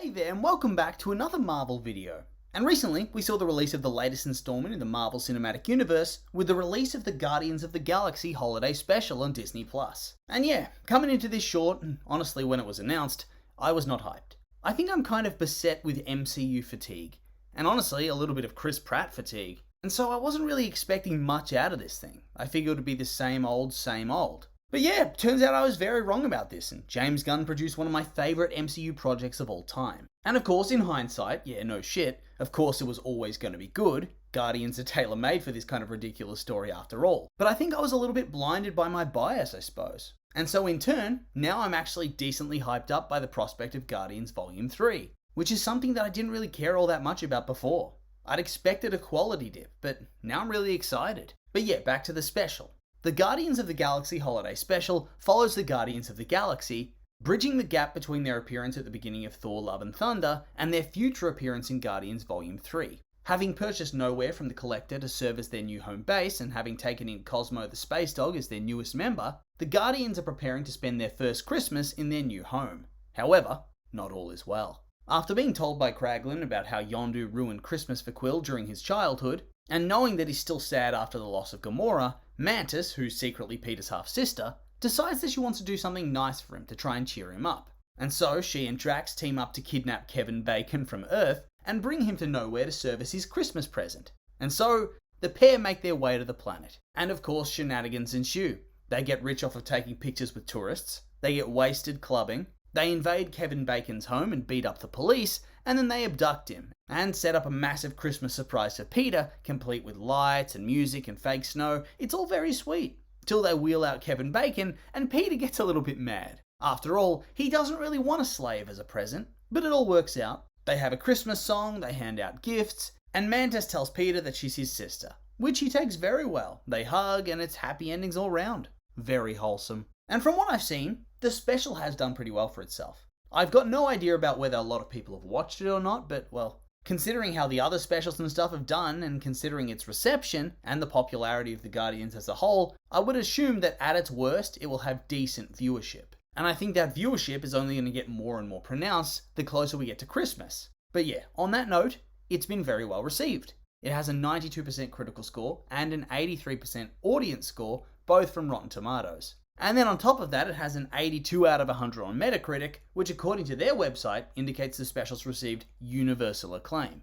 Hey there and welcome back to another Marvel video. And recently we saw the release of the latest installment in the Marvel Cinematic Universe with the release of the Guardians of the Galaxy Holiday Special on Disney+. And yeah, coming into this short, and honestly when it was announced, I was not hyped. I think I'm kind of beset with MCU fatigue, and honestly a little bit of Chris Pratt fatigue. And so I wasn't really expecting much out of this thing. I figured it would be the same old, same old. But yeah, turns out I was very wrong about this, and James Gunn produced one of my favourite MCU projects of all time. And of course, in hindsight, yeah, no shit, of course it was always going to be good. Guardians are tailor-made for this kind of ridiculous story after all. But I think I was a little bit blinded by my bias, I suppose. And so in turn, now I'm actually decently hyped up by the prospect of Guardians Volume 3, which is something that I didn't really care all that much about before. I'd expected a quality dip, but now I'm really excited. But yeah, back to the special. The Guardians of the Galaxy Holiday Special follows the Guardians of the Galaxy, bridging the gap between their appearance at the beginning of Thor Love and Thunder and their future appearance in Guardians Volume 3. Having purchased Knowhere from the Collector to serve as their new home base and having taken in Cosmo the Space Dog as their newest member, the Guardians are preparing to spend their first Christmas in their new home. However, not all is well. After being told by Kraglin about how Yondu ruined Christmas for Quill during his childhood, and knowing that he's still sad after the loss of Gamora, Mantis, who's secretly Peter's half-sister, decides that she wants to do something nice for him to try and cheer him up. And so she and Drax team up to kidnap Kevin Bacon from Earth and bring him to Knowhere to serve as his Christmas present. And so the pair make their way to the planet. And of course shenanigans ensue. They get rich off of taking pictures with tourists, they get wasted clubbing, they invade Kevin Bacon's home and beat up the police, and then they abduct him and set up a massive Christmas surprise for Peter, complete with lights and music and fake snow. It's all very sweet, till they wheel out Kevin Bacon and Peter gets a little bit mad. After all, he doesn't really want a slave as a present, but it all works out. They have a Christmas song, they hand out gifts, and Mantis tells Peter that she's his sister, which he takes very well. They hug and it's happy endings all round. Very wholesome. And from what I've seen, the special has done pretty well for itself. I've got no idea about whether a lot of people have watched it or not, but well, considering how the other specials and stuff have done, and considering its reception, and the popularity of the Guardians as a whole, I would assume that at its worst, it will have decent viewership. And I think that viewership is only going to get more and more pronounced the closer we get to Christmas. But yeah, on that note, it's been very well received. It has a 92% critical score and an 83% audience score, both from Rotten Tomatoes. And then on top of that, it has an 82 out of 100 on Metacritic, which according to their website indicates the special's received universal acclaim.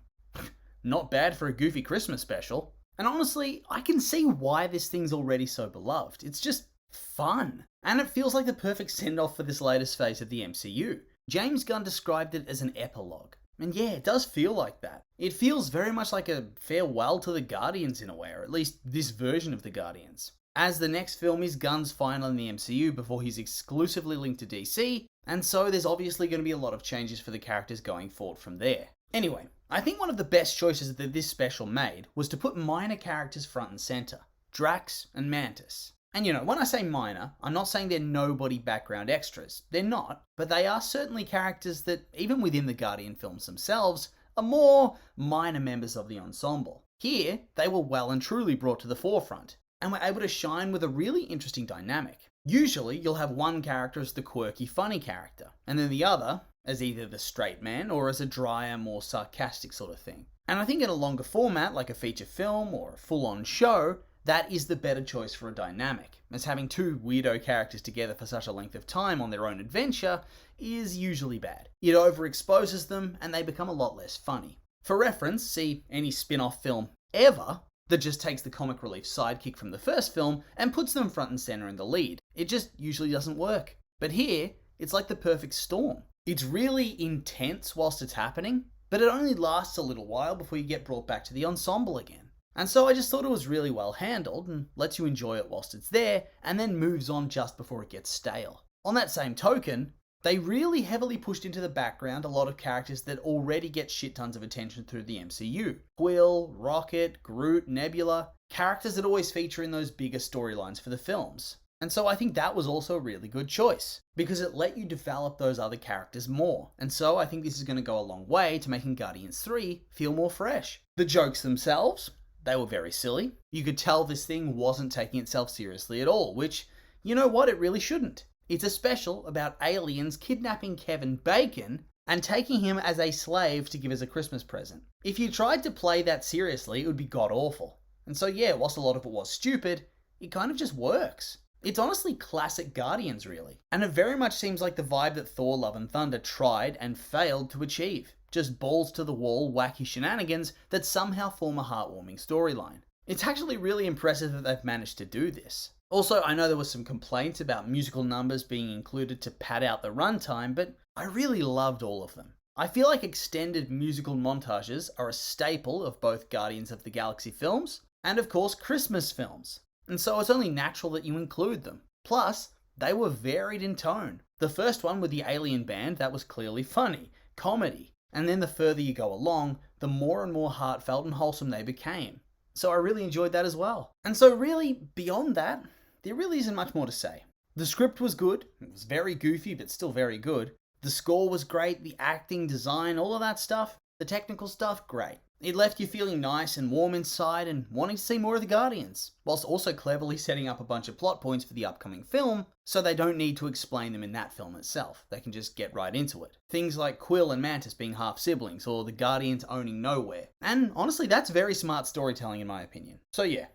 Not bad for a goofy Christmas special. And honestly, I can see why this thing's already so beloved. It's just fun. And it feels like the perfect send-off for this latest phase of the MCU. James Gunn described it as an epilogue. And yeah, it does feel like that. It feels very much like a farewell to the Guardians in a way, or at least this version of the Guardians. As the next film is Gunn's final in the MCU before he's exclusively linked to DC, and so there's obviously going to be a lot of changes for the characters going forward from there. Anyway, I think one of the best choices that this special made was to put minor characters front and center, Drax and Mantis. And you know, when I say minor, I'm not saying they're nobody background extras. They're not, but they are certainly characters that, even within the Guardian films themselves, are more minor members of the ensemble. Here, they were well and truly brought to the forefront, and were able to shine with a really interesting dynamic. Usually, you'll have one character as the quirky, funny character, and then the other as either the straight man or as a drier, more sarcastic sort of thing. And I think in a longer format, like a feature film or a full-on show, that is the better choice for a dynamic, as having two weirdo characters together for such a length of time on their own adventure is usually bad. It overexposes them, and they become a lot less funny. For reference, see any spin-off film ever that just takes the comic relief sidekick from the first film and puts them front and center in the lead. It just usually doesn't work. But here, it's like the perfect storm. It's really intense whilst it's happening, but it only lasts a little while before you get brought back to the ensemble again. And so I just thought it was really well handled and lets you enjoy it whilst it's there, and then moves on just before it gets stale. On that same token, they really heavily pushed into the background a lot of characters that already get shit tons of attention through the MCU. Quill, Rocket, Groot, Nebula, characters that always feature in those bigger storylines for the films. And so I think that was also a really good choice, because it let you develop those other characters more. And so I think this is going to go a long way to making Guardians 3 feel more fresh. The jokes themselves, they were very silly. You could tell this thing wasn't taking itself seriously at all, which, you know what, it really shouldn't. It's a special about aliens kidnapping Kevin Bacon and taking him as a slave to give as a Christmas present. If you tried to play that seriously, it would be god awful. And so yeah, whilst a lot of it was stupid, it kind of just works. It's honestly classic Guardians, really. And it very much seems like the vibe that Thor Love and Thunder tried and failed to achieve. Just balls to the wall, wacky shenanigans that somehow form a heartwarming storyline. It's actually really impressive that they've managed to do this. Also, I know there was some complaints about musical numbers being included to pad out the runtime, but I really loved all of them. I feel like extended musical montages are a staple of both Guardians of the Galaxy films, and of course Christmas films. And so it's only natural that you include them. Plus, they were varied in tone. The first one with the alien band, that was clearly funny, comedy. And then the further you go along, the more and more heartfelt and wholesome they became. So I really enjoyed that as well. And so really, beyond that, there really isn't much more to say. The script was good, it was very goofy but still very good. The score was great, the acting, design, all of that stuff. The technical stuff, great. It left you feeling nice and warm inside and wanting to see more of the Guardians, whilst also cleverly setting up a bunch of plot points for the upcoming film, so they don't need to explain them in that film itself. They can just get right into it. Things like Quill and Mantis being half siblings, or the Guardians owning nowhere. And honestly, that's very smart storytelling in my opinion. So yeah,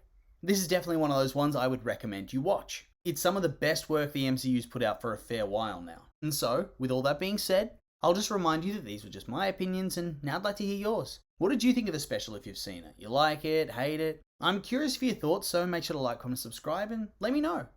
this is definitely one of those ones I would recommend you watch. It's some of the best work the MCU's put out for a fair while now. And so, with all that being said, I'll just remind you that these were just my opinions, and now I'd like to hear yours. What did you think of the special if you've seen it? You like it? Hate it? I'm curious for your thoughts, so make sure to like, comment, subscribe, and let me know.